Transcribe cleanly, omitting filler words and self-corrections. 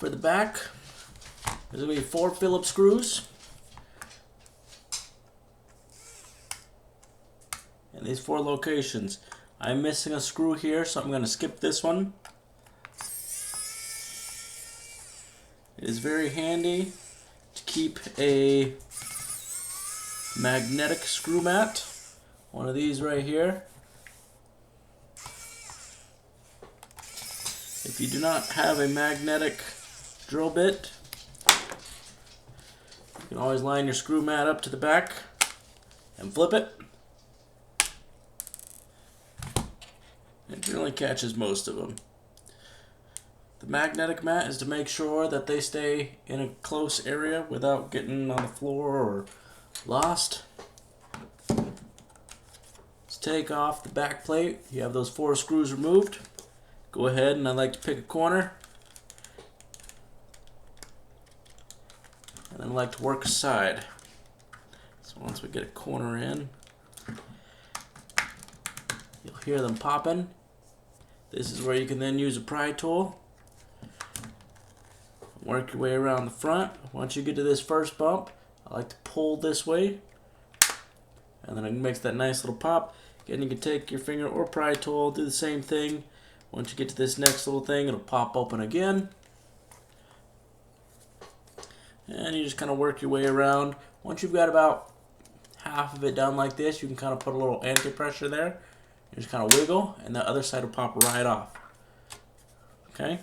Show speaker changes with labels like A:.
A: For the back, there's going to be 4 Phillips screws. In these 4 locations. I'm missing a screw here, so I'm going to skip this one. It is very handy to keep a magnetic screw mat. One of these right here. If you do not have a magnetic drill bit, you can always line your screw mat up to the back and flip it. It generally catches most of them. The magnetic mat is to make sure that they stay in a close area without getting on the floor or lost. Let's take off the back plate. You have those 4 screws removed. Go ahead, and I like to pick a corner. And then I like to work a side. So once we get a corner in, you'll hear them popping. This is where you can then use a pry tool. Work your way around the front. Once you get to this first bump, I like to pull this way. And then it makes that nice little pop. Again, you can take your finger or pry tool, do the same thing. Once you get to this next little thing, it'll pop open again. And you just kind of work your way around. Once you've got about half of it done like this, you can kind of put a little anti-pressure there. You just kind of wiggle, and the other side will pop right off. Okay?